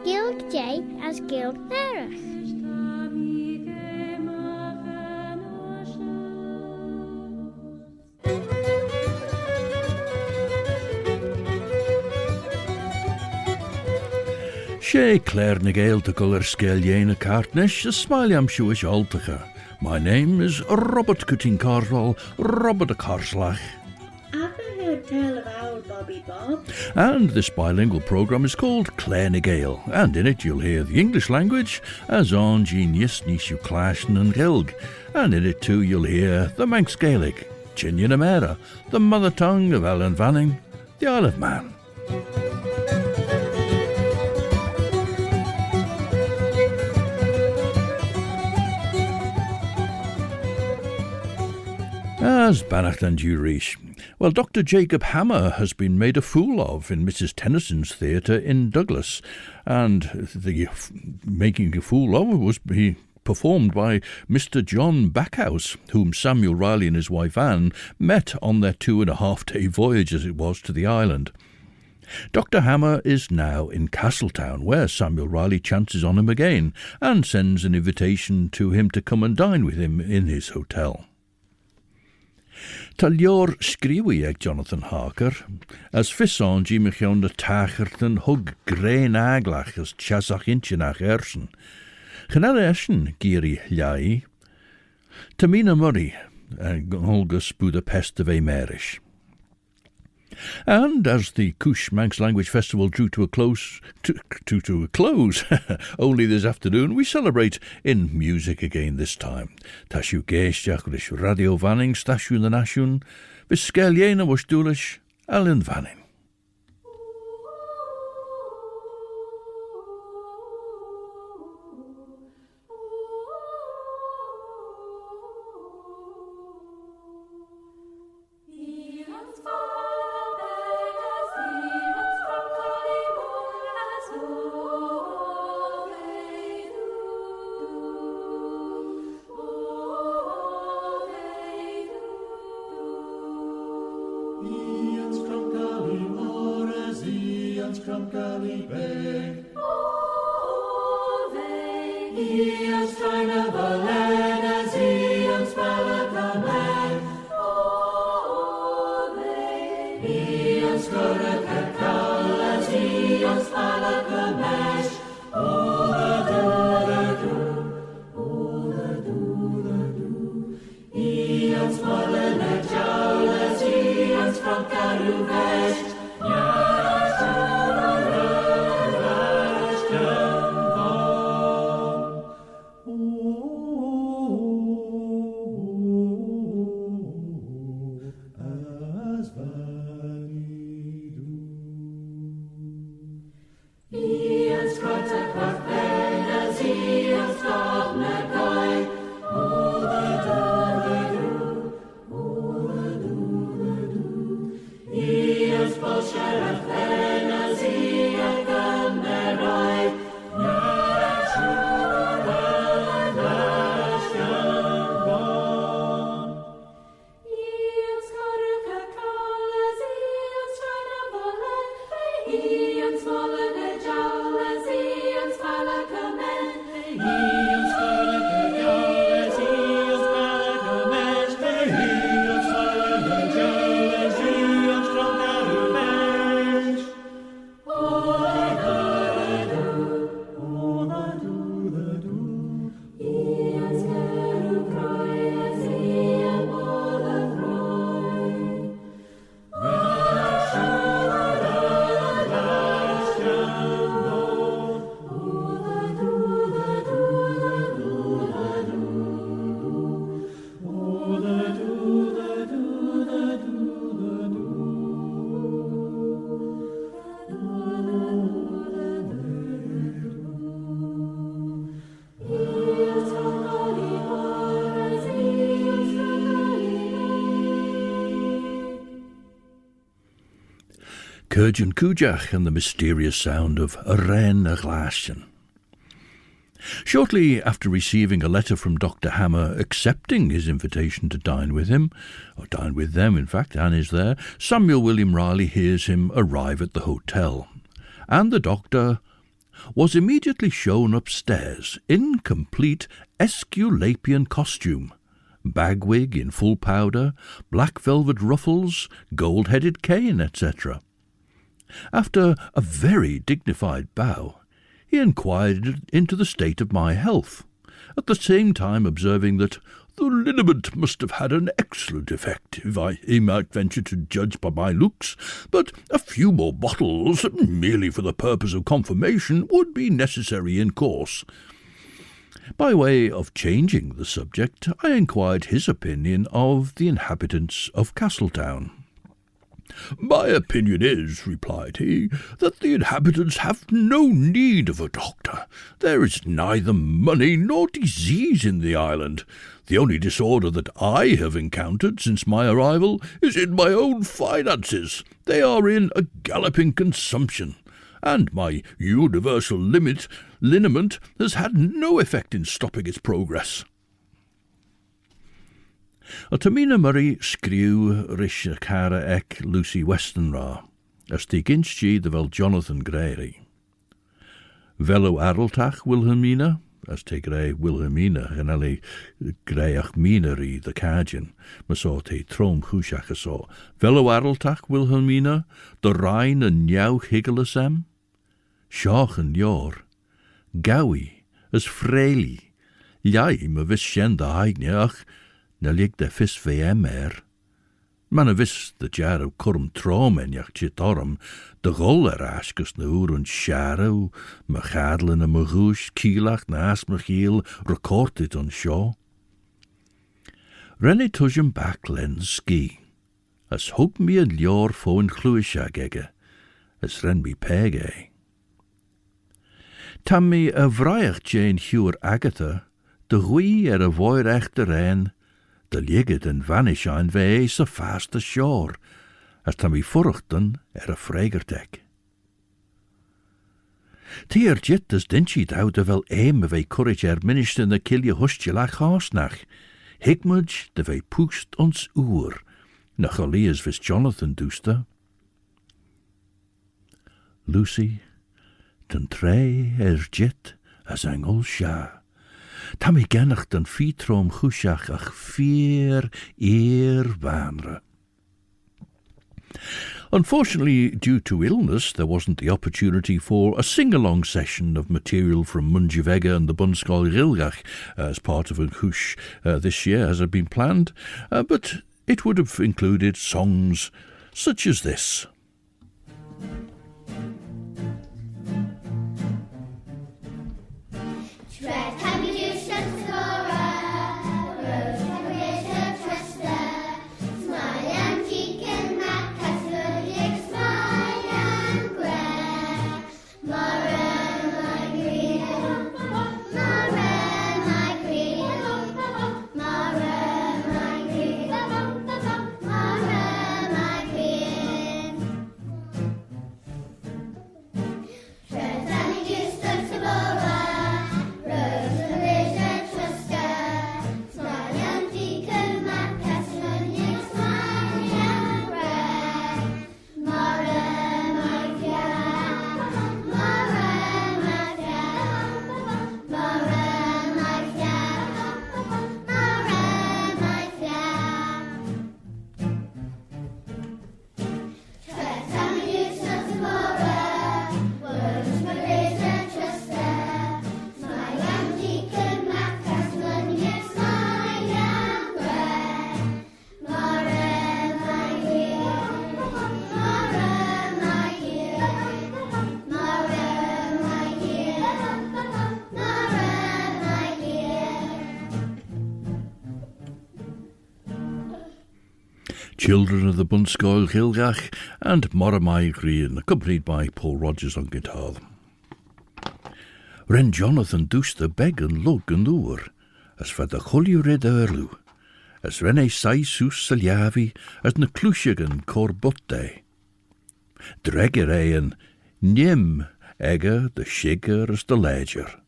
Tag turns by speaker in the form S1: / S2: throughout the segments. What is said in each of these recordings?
S1: CAARJYN as CAARJYN.
S2: Sé Claare na Gael to colour CAARJYN COOIDJAGH, a smile am Chooish altacha. My name is Robert CAARJYN Robert a Carslach.
S3: I've heard tell of our Bobby Bob.
S2: And this bilingual programme is called Claare na Gael, and in it you'll hear the English language as on genius nishu ghlashtin and ghlashtin, and in it too you'll hear the Manx Gaelic, Chine na Mera, the mother tongue of Ellen Vanning, the Isle of Man. As Bannacht and Chooish. Well, Dr. Jacob Hammer has been made a fool of in Mrs. Tennyson's theatre in Douglas, and the making a fool of was performed by Mr. John Backhouse, whom Samuel Ryley and his wife Anne met on their 2.5-day voyage, as it was, to the island. Dr. Hammer is now in Castletown, where Samuel Ryley chances on him again, and sends an invitation to him to come and dine with him in his hotel. Ta leor sgriwi Jonathan Harker, as fisson gi michion de tachert hug grein aglach as chasach inchinach ersen. Genel eschen giri ljai. Ta Mina Murray, Olgus Buda-Pesth of Merish. And as the Chooish Manx Language Festival drew to a close, only this afternoon, we celebrate in music again this time. Tashu CAARJYN Radio Vanning, Stashu the Nashun, vis CAARJYN was Dúlish, Ellen Vanning. CAARJYN COOIDJAGH and the mysterious sound of Arrane a ghlashtin. Shortly after receiving a letter from Dr. Hammer accepting his invitation to dine with him, or dine with them, in fact, Anne is there, Samuel William Ryley hears him arrive at the hotel, and the doctor was immediately shown upstairs in complete Esculapian costume, bagwig in full powder, black velvet ruffles, gold-headed cane, etc. After a very dignified bow, he inquired into the state of my health, at the same time observing that the liniment must have had an excellent effect, if he might venture to judge by my looks, but a few more bottles, merely for the purpose of confirmation, would be necessary in course. By way of changing the subject, I inquired his opinion of the inhabitants of Castletown. "My opinion is," replied he, "that the inhabitants have no need of a doctor. There is neither money nor disease in the island. The only disorder that I have encountered since my arrival is in my own finances. They are in a galloping consumption, and my universal liniment has had no effect in stopping its progress." To Mina Murray scriw rish cara ec Lucy Westenra, as the ginstji the vel Jonathan Harker. Velo arltach Wilhelmina, as te grey Wilhelmina, en alle greyach mineri the CAARJYN, maso te trom chooish so. Velo arltach Wilhelmina, the Rhine en jou higgelasem, Shach en jor, gawi, as freili, jai me vis shen the heignach, na lig de vis VM Man a vis the jar of curm trom en jach chitorum, de gol askus na oer en shadow, me gadlen en me roos, kielach na as me giel, recorded on shaw. Renne tujem back len ski, as hoop me en lior fo en Chooish as ren me pege. Tam me a vraiach Jane huur Agatha, de goeie a voir echte rein, de ligget en vanish aan vee so fast ashore, as tam me furchten a fregertek. Teer jit as dinchit out of wel eem vee courage minister in de kilje hustje lach haasnach, hikmudge de vee poest ons oer, na galeers vis Jonathan doester. Lucy, ten trei jit as engel sha. Tam I gennach den fietrom chooish ach 4 vanre. Unfortunately, due to illness, there wasn't the opportunity for a sing-along session of material from Munjivega and the Bunskol Rilgach as part of a Chooish this year, as had been planned, but it would have included songs such as this. Children of the Bunskol Rilgach and Moramai Green, accompanied by Paul Rogers on guitar. Ren Jonathan Dooster beg and lug and oer, as for the Chooish red earlu, as Rene sai sus saljavi, as na Clúiseagan corbutte. Dregereien, nim, egge de shigger as de ledger.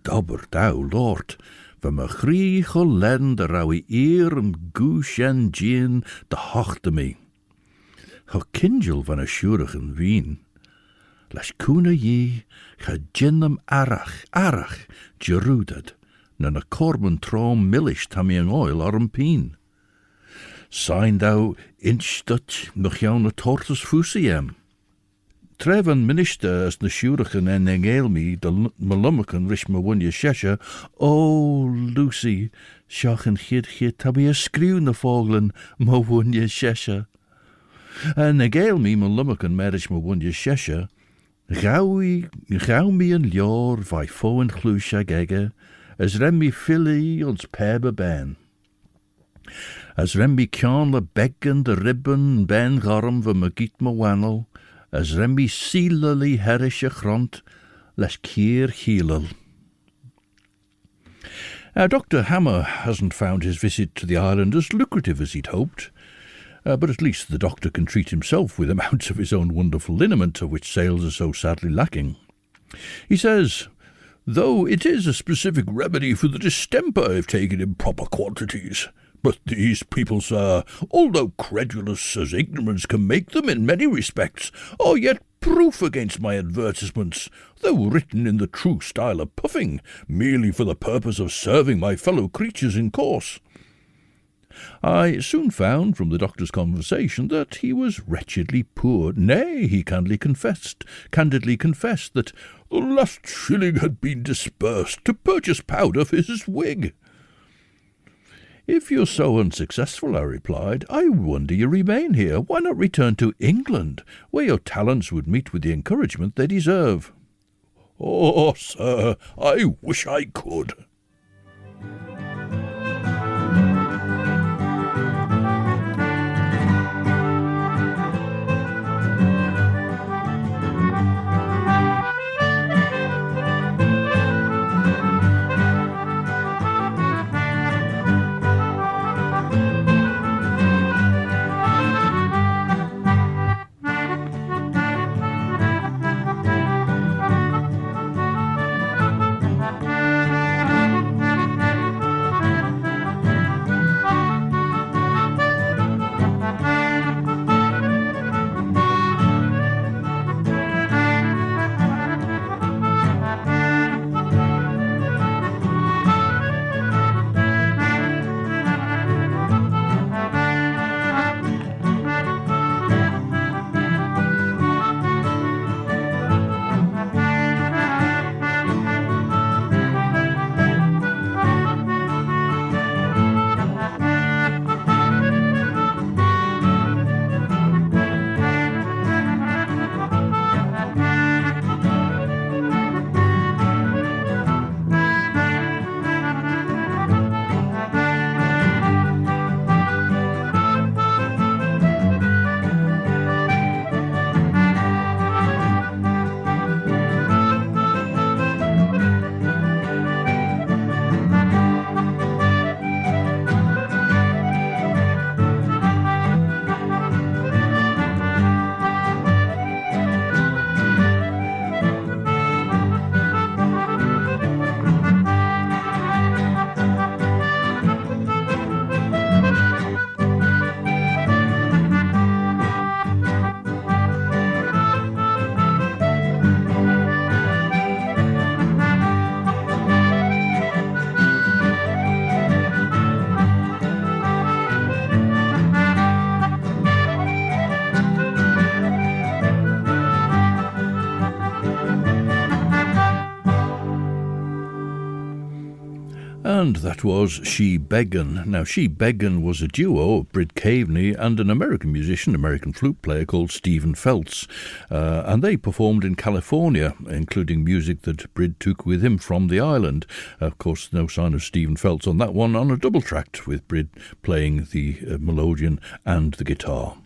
S2: Dobber thou, Lord, van me grie geleden de rauwe eer en goosh en gin de hochte me. Ho kindjel van a shurigen wien. Las kuna ye, ga ginnam arach, gerudad, na na korben trom millish tammy an oil or an peen. Sign thou instut noch jou na tortus fusiem. Trevan minister as na shurigen en engelmi de malummakan rish ma wunja shesha. Oh, Lucy, shachen chid tabby a screw na foglen ma wunja shesha. En engelmi malummakan marish ma wunja shesha. Gau mi en lior vai fo en ghlooshagh as remmi filly ons pebe ben. As remmi kiaull le beggen de ribben ben garm van me giet me wannel, as remmi seelally herish a grond, les kier heelel. Dr. Hammer hasn't found his visit to the island as lucrative as he'd hoped. But at least the doctor can treat himself with amounts of his own wonderful liniment, of which sails are so sadly lacking. He says, though it is a specific remedy for the distemper if taken in proper quantities, but these people, sir, although credulous as ignorance can make them in many respects, are yet proof against my advertisements, though written in the true style of puffing, merely for the purpose of serving my fellow creatures in course. I soon found from the doctor's conversation that he was wretchedly poor. Nay, he candidly confessed that the last shilling had been disbursed to purchase powder for his wig. If you're so unsuccessful, I replied, I wonder you remain here. Why not return to England, where your talents would meet with the encouragement they deserve? Oh, sir, I wish I could. And that was She Beggin. Now, She Beggin was a duo of Brid Caveney and an American musician, American flute player called Stephen Feltz. And they performed in California, including music that Brid took with him from the island. Of course, no sign of Stephen Feltz on that one, on a double track with Brid playing the melodeon and the guitar.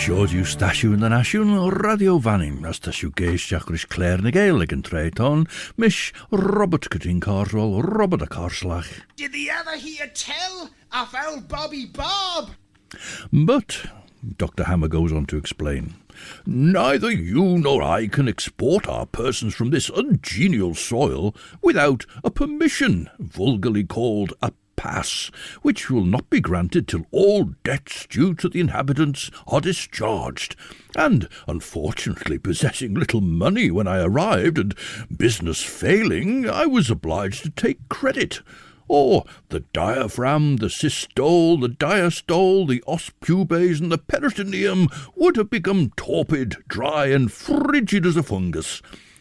S2: Siodiw stasiwn yn asiwn radio fanning as tasiw geisdiach rys Claare na Gael ag yn treiton, mish Robert Cooting Carswell, Robert a Carslach.
S4: Did the other hear tell of old Bobby Bob?
S2: But, Dr. Hammer goes on to explain, neither you nor I can export our persons from this ungenial soil without a permission, vulgarly called a pass, which will not be granted till all debts due to the inhabitants are discharged, and, unfortunately possessing little money when I arrived, and business failing, I was obliged to take credit, or the diaphragm, the systole, the diastole, the os pubes, and the peritoneum would have become torpid, dry, and frigid as a fungus.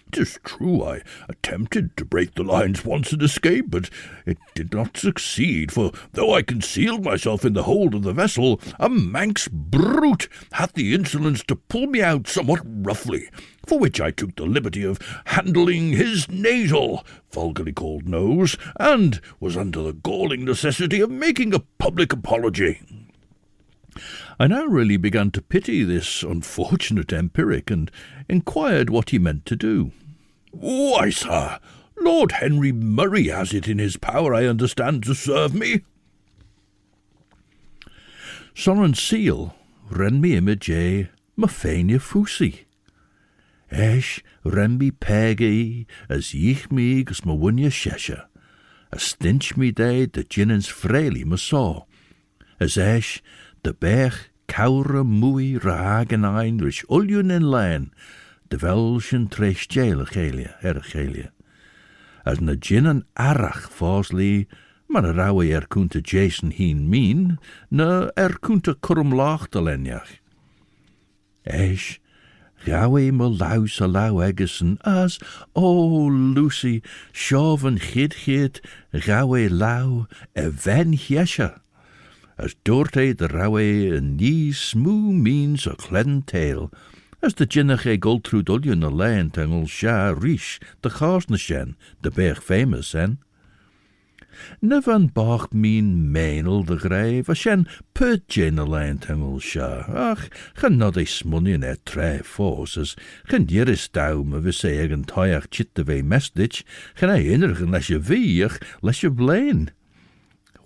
S2: 'Tis true I attempted to break the lines once and escape, but it did not succeed, for though I concealed myself in the hold of the vessel, a Manx brute had the insolence to pull me out somewhat roughly, for which I took the liberty of handling his nasal, vulgarly called nose, and was under the galling necessity of making a public apology. I now really began to pity this unfortunate empiric, and inquired what he meant to do. "Why, sir, Lord Henry Murray has it in his power, I understand, to serve me." Son seal, ren mi image ma feinia fusi. Esh ren mi pegi as yich mi gus ma wunya shesha. A stinch mi day de jinnens freely ma saw. As esh de bech caura mwy ragen ein rich ulion in lane, de velschen tresh jail chelia. As na jinnen arach fosli, man a rawe kunta Jason heen mean, na kunta kurum lach de lenjach. Esh, rawe me laus a lau eggesen as, oh Lucy, shoven chid, rawe lau, ven hiesha. As doorte de rawe een nie smoo means a cledden tail, as de jinnach gold through dullion a lane tengel sha rish, de chars na shen, de berg famous en. Nevan bach mean mainel de grave, a shen pert jin a lane tengel sha, ach, gan not smunion tre force, as gan jiris daum a vis egen toyach chit de ve mestich, gan innergen les je viech, les je blain.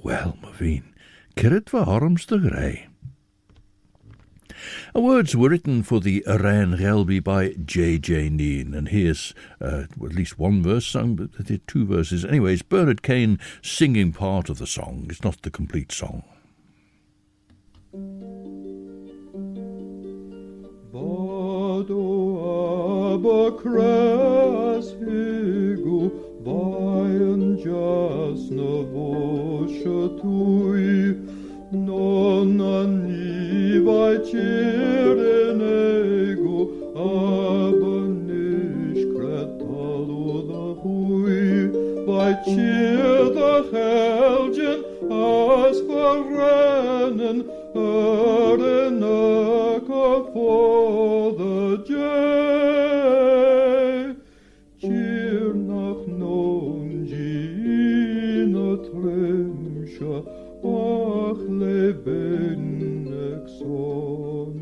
S2: Well, ma veen. Kirrit va arms de grey. Words were written for the Arrane Relby by J.J. Neen, and here's at least one verse sung, but there are two verses. Anyways, Bernard Kane singing part of the song. It's not the complete song.
S5: Bado abakras higu bayan jas na voshatui non ani vai chirenego abanish kretalo da hui vai chir da helgen as verrennen Arrane for the day cheer nach non gina tremsha ach lebendig son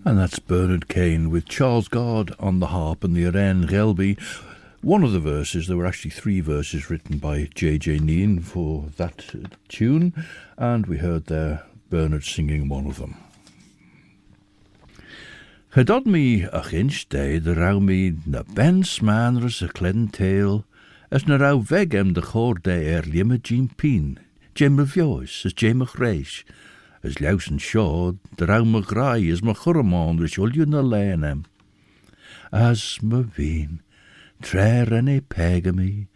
S2: And that's Bernard Kane with Charles Gard on the harp and the Arrane Relby. One of the verses, there were actually three verses written by J.J. Neen for that tune, and we heard there Bernard singing one of them. Gedod mi a chinch day de rau mi na ben smanrus a cledden tail, as na rau vegem de chor day lima jean peen, jem of yours, as jem of reish, as Lewson shaw, de rau ma grai as ma churramon rich ulju na leanem. As ma veen, tre renne pegami,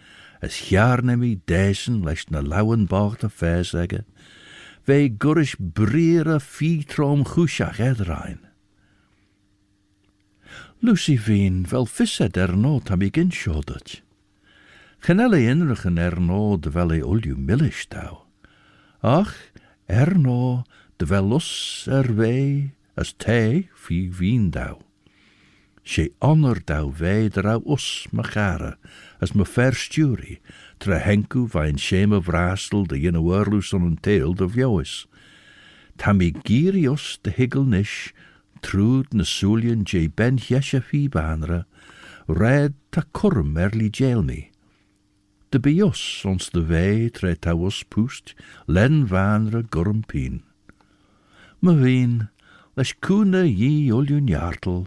S2: as jarne mi desen leis na lauen bart a versegge, ve gurish briere fietrom chooish edrein. Lucy veen wel visse no tam ik inschodet. Genelle inrigen no de wel ulju millish tau. Ach, no de wel los wei as te fi veen dau. She honor dau ve drau us machara, as me verstury, tra henku vain shame vrastel de yin werlus on tail de vjois. Tammy girios de higgle nish, trúd na súlian je ben hiesha fi banra, red ta curm erli jailmi. De bios ons de vei tre tawus pust, len vanra gurm pien. Me veen, lesh kuna yi uljun jartel,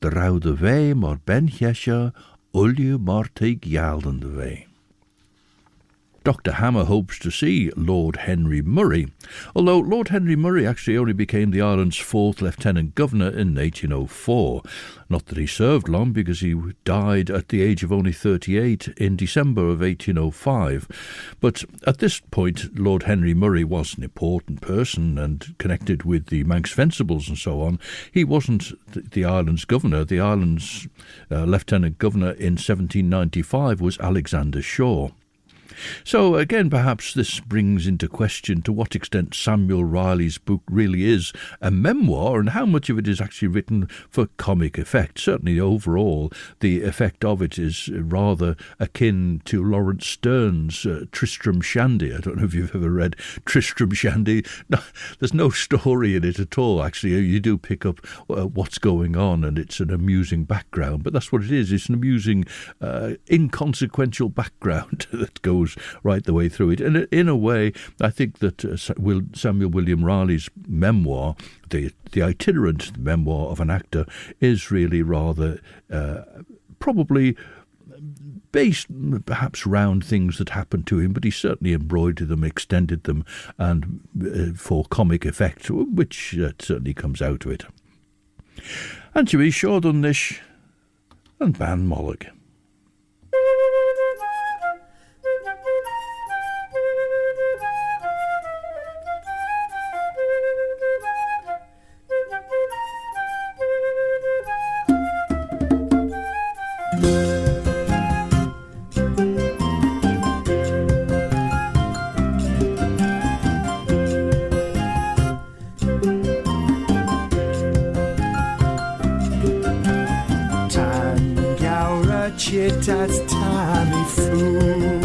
S2: de rau de vei mor ben hiesha, ulju mor teig yalden de vei. Dr. Hammer hopes to see Lord Henry Murray, although Lord Henry Murray actually only became the island's 4th Lieutenant Governor in 1804. Not that he served long, because he died at the age of only 38 in December of 1805. But at this point, Lord Henry Murray was an important person and connected with the Manx Fencibles and so on. He wasn't the island's governor. The island's Lieutenant Governor in 1795 was Alexander Shaw. So again, perhaps this brings into question to what extent Samuel Ryley's book really is a memoir and how much of it is actually written for comic effect. Certainly overall, the effect of it is rather akin to Lawrence Stern's Tristram Shandy. I don't know if you've ever read Tristram Shandy. No, there's no story in it at all, actually. You do pick up what's going on, and it's an amusing background, but that's what it is. It's an amusing, inconsequential background that goes right the way through it. And in a way, I think that Samuel William Ryley's memoir, the itinerant memoir of an actor, is really rather probably based perhaps round things that happened to him, but he certainly embroidered them, extended them, and for comic effect, which certainly comes out of it. And to be sure done this, and Ban Mollig.
S6: That's Tammy Fool.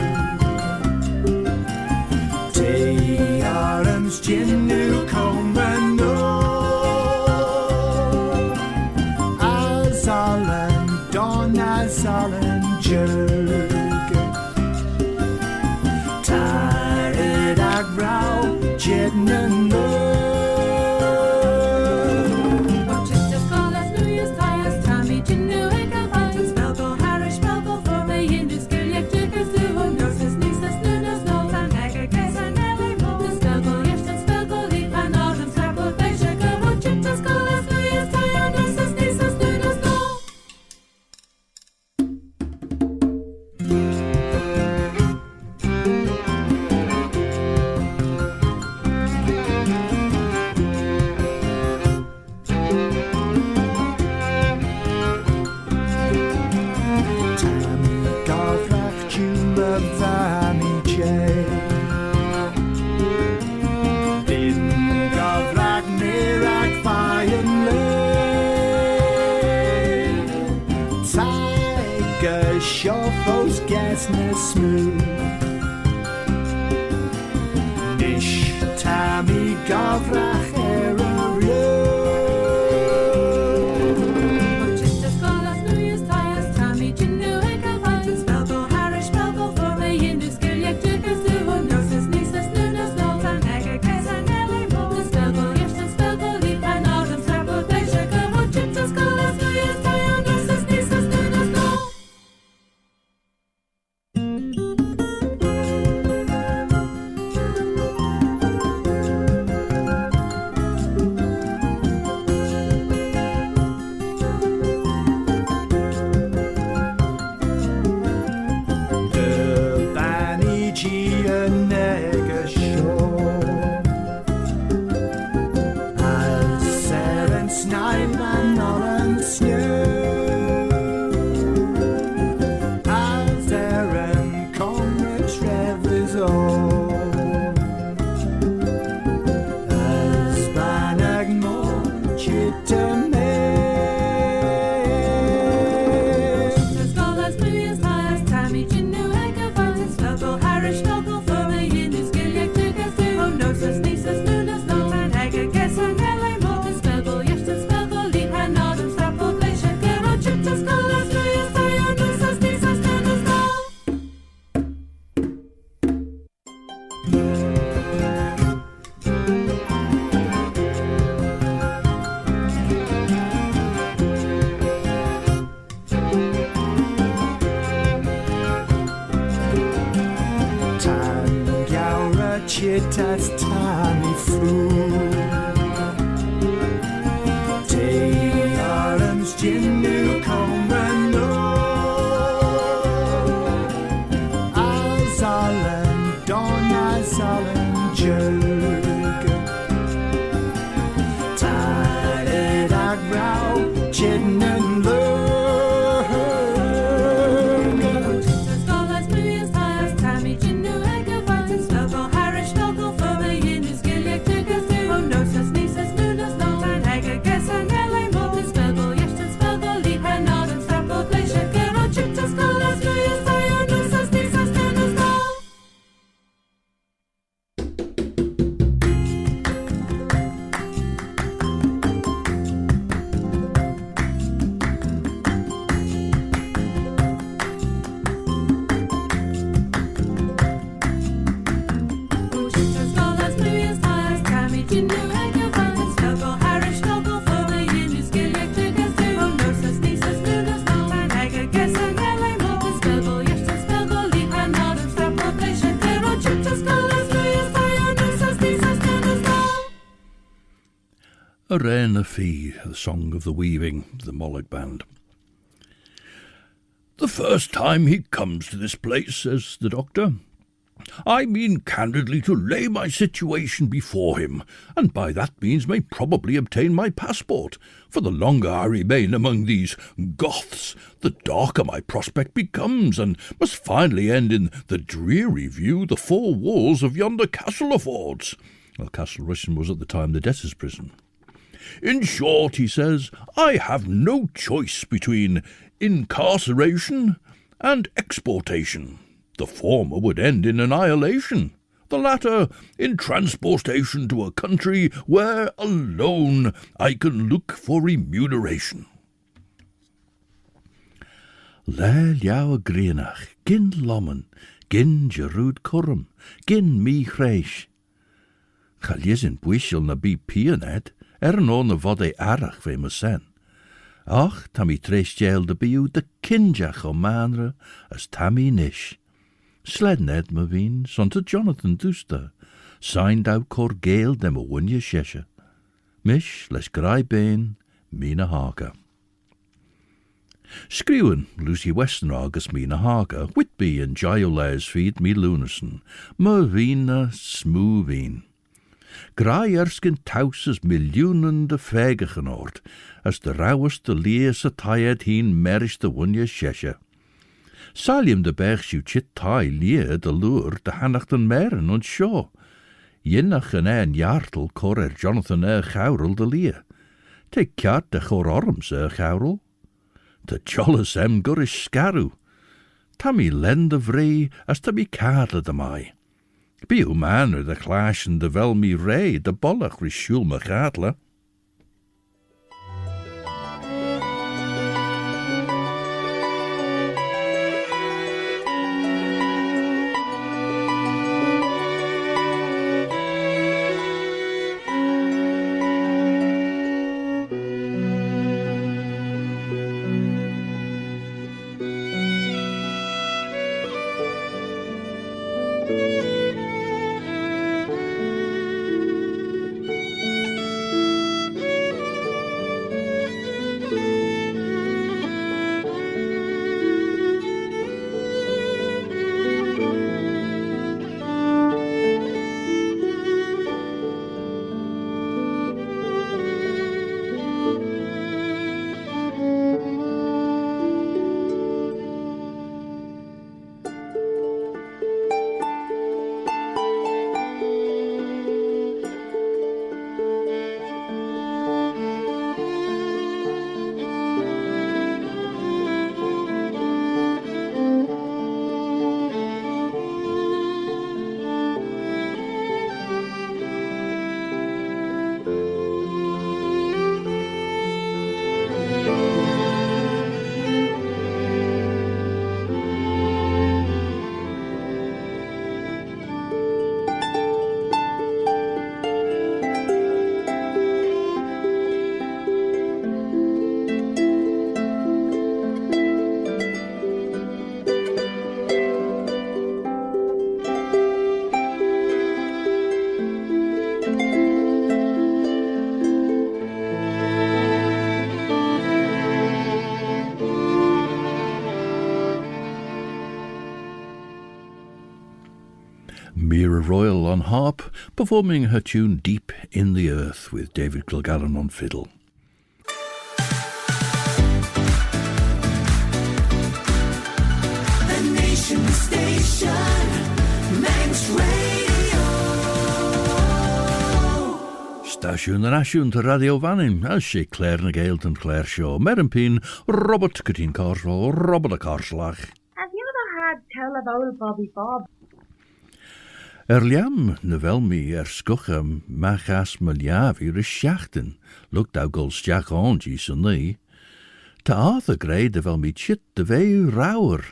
S6: Tay arms Jinnu Komano Azalan Don Azalan Jurg Tired Agrow Jednan smooth. Nish Tammy Gavrach Chittas Tammy Fool. Day Arms Jinnu Comrano. Azalan Don Azalan Jerg. Tired Agrow Chidnan Lurg.
S2: Arrane Fee, the Song of the Weaving, the Mollock Band. The first time he comes to this place, says the doctor, I mean candidly to lay my situation before him, and by that means may probably obtain my passport, for the longer I remain among these Goths, the darker my prospect becomes, and must finally end in the dreary view the four walls of yonder castle affords. Well, Castle Rushen was at the time the debtor's prison. In short, he says, I have no choice between incarceration and exportation. The former would end in annihilation, the latter in transportation to a country where alone I can look for remuneration. Le liaw grenach, gin lommen, gin jerúd currum, gin mi chreish. Chaliesin bwysiol na bi pianed, on na fod ei arach fe my sen. Och, tam I tres jail de biw de kinjach o manra, as tam I nish. Sledned my veen, son to Jonathan Duster, signed out cor Gael dem a wunya shesha. Mish, les grai bain, Mina Harker. Skriwen, Lucy Westenra agus Mina Harker, Whitby and Giles feed me lunarson, my vina smooveen. Graai erskin taus as miljoenen de vege genoord, as de rauwest de lees a taied heen merish de wunje sheshe. Salium de bergsju chit tai leer de lure de hannachten meren und shaw. Jinnach en jartel cor Jonathan gaurel de leer. Te kjart de chor orms gaurel. De jolles gurish scaru. Tammy lende vree as tammy kaarle de mai. Biw manner de ghlashtin de vel mi rei de bollach rishul me gadle. Mira Royal on harp, performing her tune Deep in the Earth with David Kilgallen on fiddle.
S6: The Nation Station, Manx Radio.
S2: Station and Ashun to Radio Vannin, as she Claare na Gael and Claare Shaw, Merenpin, Robert Cutin Carswell, Robert a Carslach.
S3: Have you ever had tell of old Bobby Bob?
S2: Liam na velmi scucham machas maliavi reschachten, looked out ghlashtin ongi sunni. Ta Arthur grade de velmi chit de veu rauwer.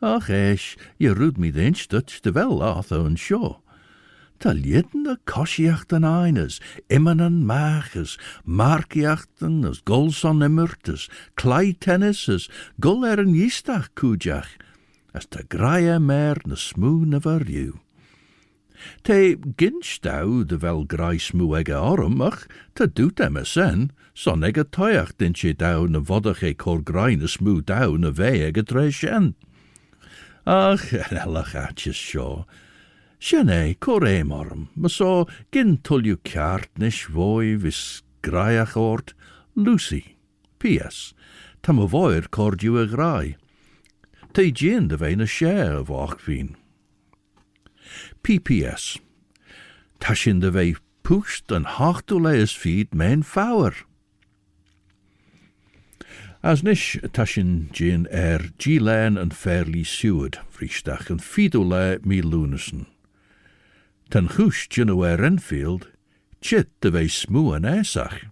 S2: Ach esh, je roed me de instut de vel Arthur and Shaw. Ta lieten de kosjachten eines, immanen machas, markjachten as gulson immertes, klei tennises, gul en yistach coooidjagh, as ta graia mer na smoon of a riew. Te ginstau de vel grai smoe ege orm, ach te doet em a sen, son ege toiach dint je dau na vodach e cor grai na smoe dau na vei ege tre shen. Ach, en ellach atjes shaw. Shen cor eim orm, ma so gin tulju kjart nish voi vis graiach ort, Lucy. P.S. Tam a voir cordiu a grai. Te gin de vei na share of ochveen. P.P.S. Tashin de vei pusht en hartuleis feed mein fower. As nish tashin gin Glen and Fairly Seward, vriestach en fidole me Lunesen. Ten Chooish gin Renfield, chit de vei smoo en esach.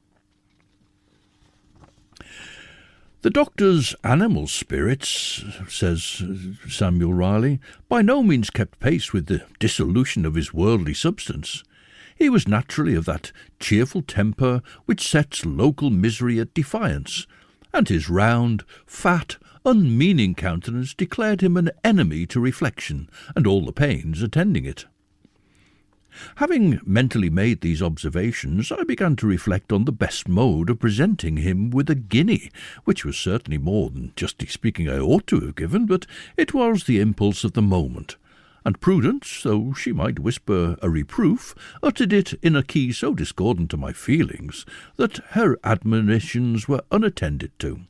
S2: The doctor's animal spirits, says Samuel Ryley, by no means kept pace with the dissolution of his worldly substance. He was naturally of that cheerful temper which sets local misery at defiance, and his round, fat, unmeaning countenance declared him an enemy to reflection and all the pains attending it. Having mentally made these observations, I began to reflect on the best mode of presenting him with a guinea, which was certainly more than, justly speaking, I ought to have given, but it was the impulse of the moment, and Prudence, though she might whisper a reproof, uttered it in a key so discordant to my feelings that her admonitions were unattended to.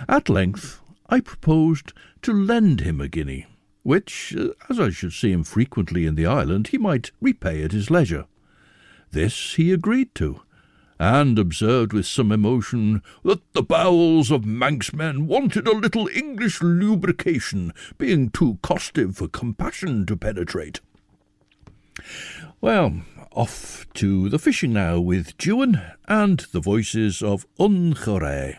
S2: At length I proposed to lend him a guinea, which, as I should see him frequently in the island, he might repay at his leisure. This he agreed to, and observed with some emotion that the bowels of Manx men wanted a little English lubrication, being too costive for compassion to penetrate. Well, off to the fishing now with Juan and the voices of Carrare.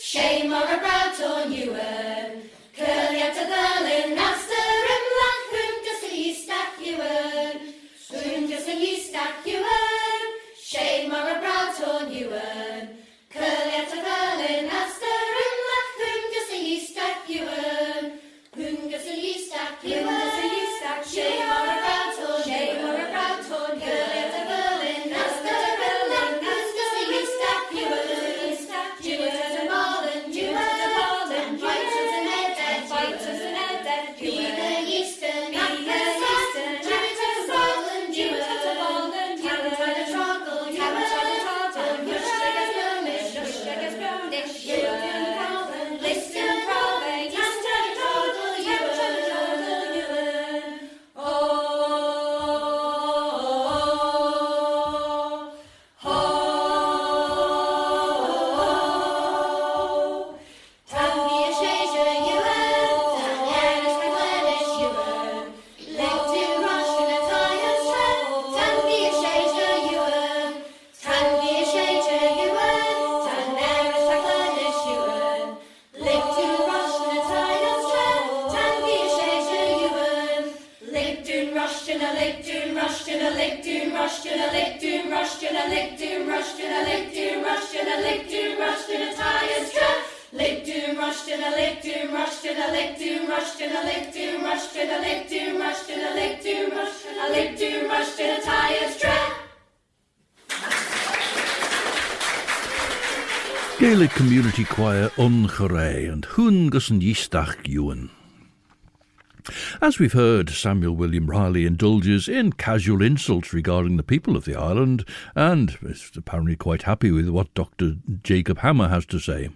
S7: Shame or a brow torn you earn, curly at a girl in Aster and black, whom just a ye stack you earn, whom just a ye stack you earn, shame or a brow torn you earn, curly at a girl in Aster and black, whom just a ye stack you earn, whom just a ye stack you earn, shame or a brow torn, shame or a brow torn, curly at a girl in Aster and black, whom just a ye stack you earn.
S2: Gaelic Community Choir Arrane and Hun Gussen Yistach Ewan. As we've heard, Samuel William Ryley indulges in casual insults regarding the people of the island and is apparently quite happy with what Dr Jacob Hammer has to say.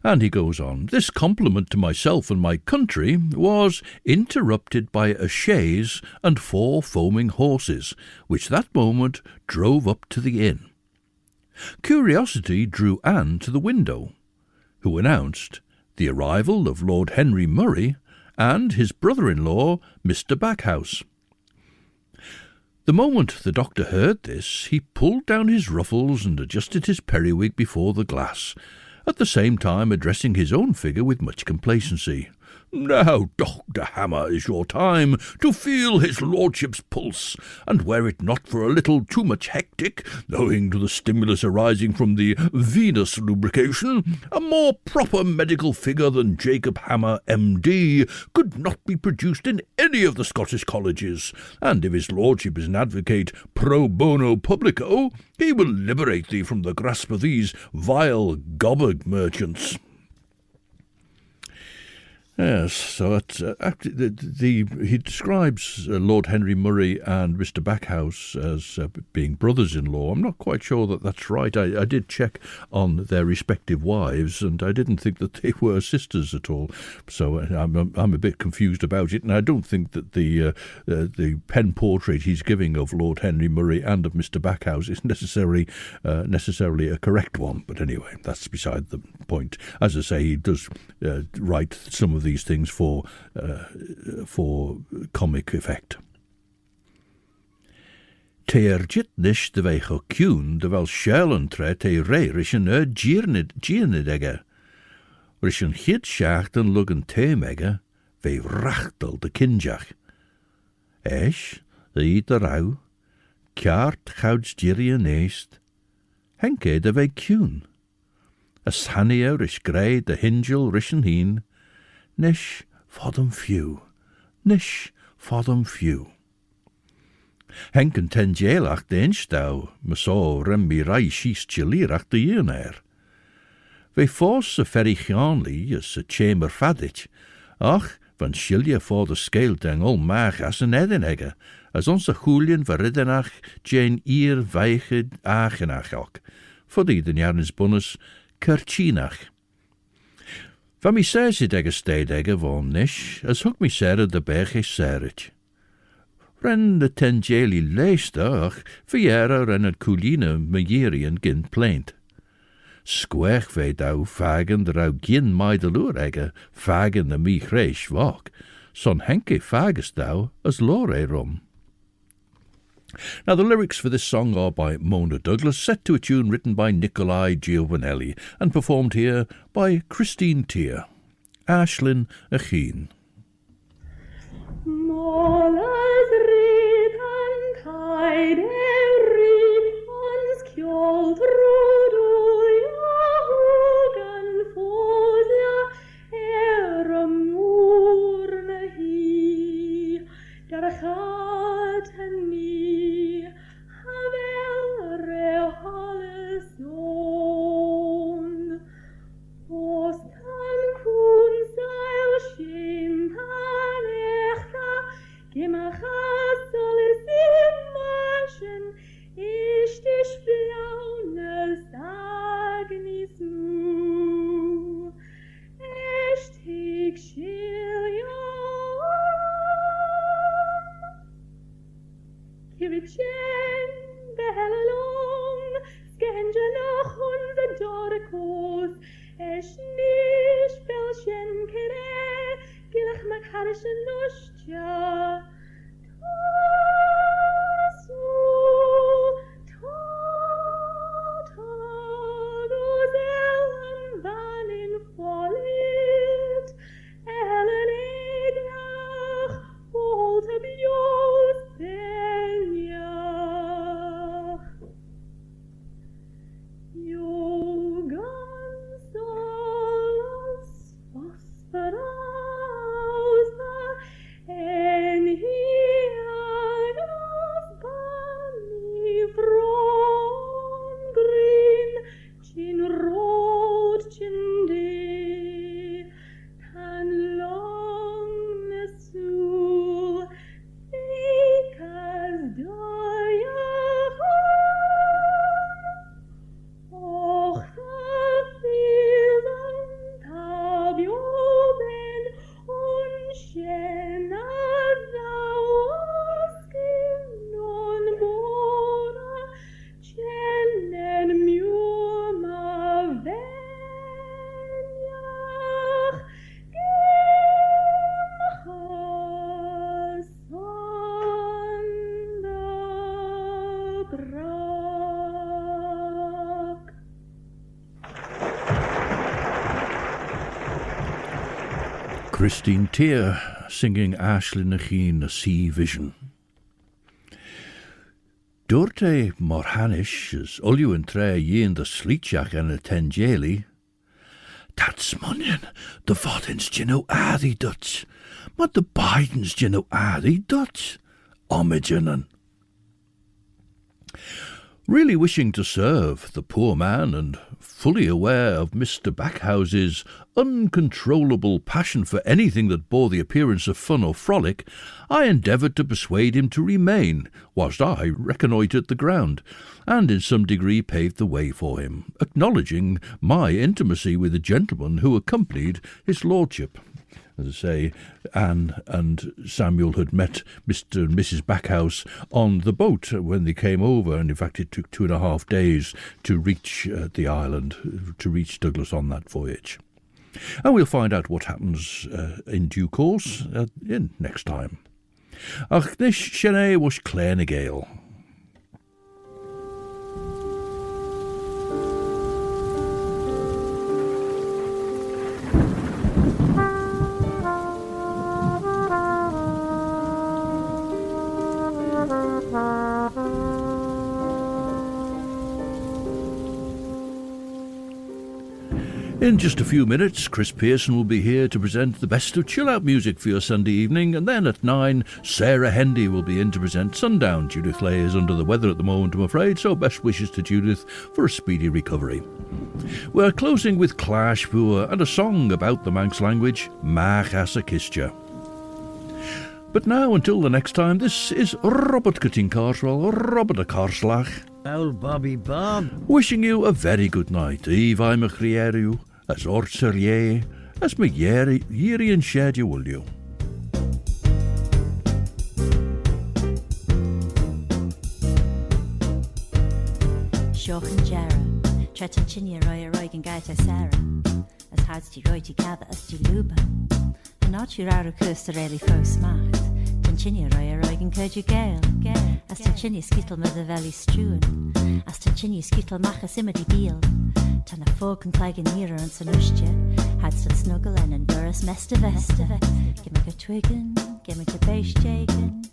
S2: And he goes on, "This compliment to myself and my country was interrupted by a chaise and 4 foaming horses, which that moment drove up to the inn. Curiosity drew Anne to the window, who announced the arrival of Lord Henry Murray and his brother-in-law, Mr. Backhouse. The moment the doctor heard this, he pulled down his ruffles and adjusted his periwig before the glass, at the same time addressing his own figure with much complacency. 'Now, Dr. Hammer, is your time to feel his lordship's pulse, and were it not for a little too much hectic, owing to the stimulus arising from the venous lubrication, a more proper medical figure than Jacob Hammer, M.D., could not be produced in any of the Scottish colleges, and if his lordship is an advocate pro bono publico, he will liberate thee from the grasp of these vile gobberg merchants.' Yes, so he describes Lord Henry Murray and Mr. Backhouse as being brothers-in-law. I'm not quite sure that that's right. I did check on their respective wives, and I didn't think that they were sisters at all. So I'm a bit confused about it, and I don't think that the pen portrait he's giving of Lord Henry Murray and of Mr. Backhouse is necessarily a correct one. But anyway, that's beside the point. As I say, he does write some of these things for comic effect. Teir jitnish de vei chocún de vel sjelen tre te rei rishen giernidegge. Rishen hit schachten lugen teemegge vei rachtel de kinjach. Esh, de ite rau, kjaart gouds jerrey neest, henke de vei cún. As hannier rish grey de hingel rishen heen, nish fodum few, nish fodum few. Henken ten jailach de instouw, me so remmi rai shies chilirach de yearnair. Ve fos a ferry gianli as a chamber fadich, ach, van shilje for de scale deng ol maag as een edinegge, as onze goelien verriddenach jane eer weiche agenach ook, voor die den jarens bonnes CAARJYN. Van mi says it egge steedegge van nish, as hook mi serre de berge serret. Ren de ten jeli leestach, verjere ren het cooline mejerien gin plaint. Squech ve dou fagen drou gin meideloer egge, fagen de mi greish wak, son henke fages dou as lore rum. Now, the lyrics for this song are by Mona Douglas, set to a tune written by Nikolai Giovanelli and performed here by Christine Tier. Ashlyn Acheen.
S8: Rome.
S2: Christine Tier singing Ashley Nachine, A Sea Vision. Dúirt mar hanis as ulliú an tre dhéon the slíteach and a tengéli. That's munnion, the vodins gino addy Dutch, but the Bidens gino addy Dutch. Omigenon. Really wishing to serve the poor man and fully aware of Mr. Backhouse's uncontrollable passion for anything that bore the appearance of fun or frolic, I endeavoured to persuade him to remain, whilst I reconnoitred the ground, and in some degree paved the way for him, acknowledging my intimacy with the gentleman who accompanied his lordship. As I say, Anne and Samuel had met Mr. and Mrs. Backhouse on the boat when they came over, and in fact it took 2.5 days to reach the island, to reach Douglas on that voyage. And we'll find out what happens in due course in next time. Ach, this Shene was Claare na Gael. In just a few minutes, Chris Pearson will be here to present the best of chill-out music for your Sunday evening, and then at 9, Sarah Hendy will be in to present Sundown. Judith Lay is under the weather at the moment, I'm afraid, so best wishes to Judith for a speedy recovery. We're closing with Clash Vua and a song about the Manx language, Mach as a Kiaull. But now, until the next time, this is Robert Carswell, Robert a Carslach.
S8: Old Bobby Bob.
S2: Wishing you a very good night. Eve I'm a Crieriu, as ortser ye, as me yeri and shed you will you.
S9: Seochan Jerra, Tretan Chinya Roya Roigan Gaita Sarah, as houds ti Roy ti Cather as ti Luba, and not your outer coast really fo smacht, Tanchinya Roya Roigan Coidjagh Gael, as Tanchinya Skittle Mother Valley Struan, as Tanchinya Skittle Machas Imadi Beal, Tan a folk and Clegg and Nira and Sanustia, had some snuggle and Doris Mestavesta, give me a twiggin, give me a base jagan,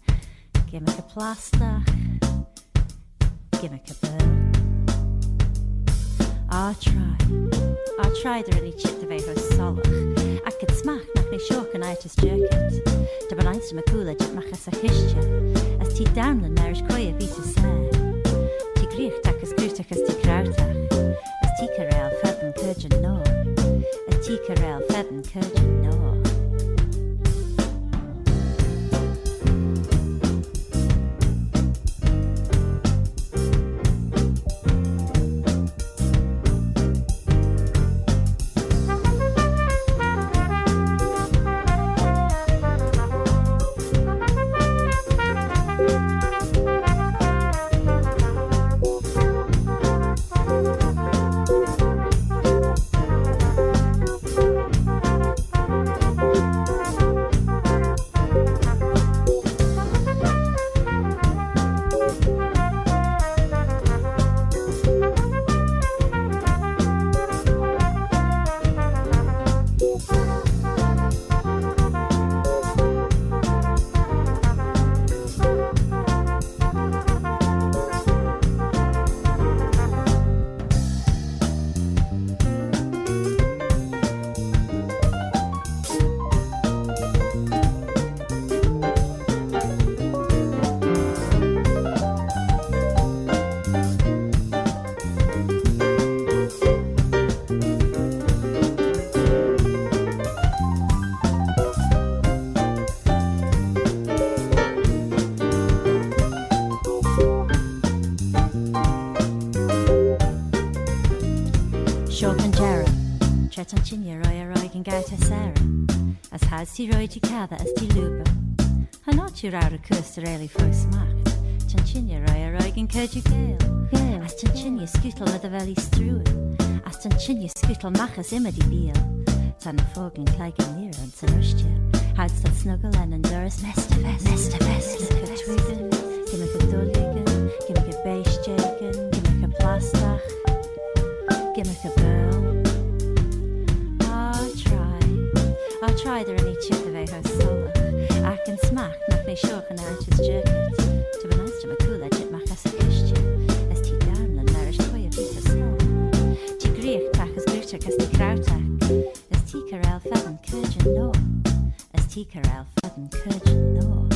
S9: give me a plaster, give me a burl. I try the really chip the veho solach. I could smack nach me shock and I just jerk it. To balance my cooler jip machas a histia. As tea downland marish koya vita say. Ti griech takas grutachas ti krautach. As tea carel fedden curjan no. As tea carel fedden curjan no. Tanchinya Roya Roigan Gaita Sarah, as has ti Roy ti Cather as ti Luba, and not your outer coast really fo smacht. Tanchinya Roya Roigan Coidjagh Gael, as Tanchinya Scuttle with the valley struan, as Tanchinya Scuttle Machas Imadi Beal, Tan a fog and Clegg and Nira and Sanustia, houds that snuggle and Doris Mestavest, give me a twiggin, give me a dulligan, give me a base jagan, give me a plastach, give me a burl. I'll try the any smacht nach mé seoch an áitis jerkit, tu ban astra ma coola jit mach as a cistio, as tí darmlan mar is toia bit a smó. Tí gríoch tach as grúteach as tí krautach, as tí carel fadan CAARJYN no, as tí carel fadan CAARJYN no.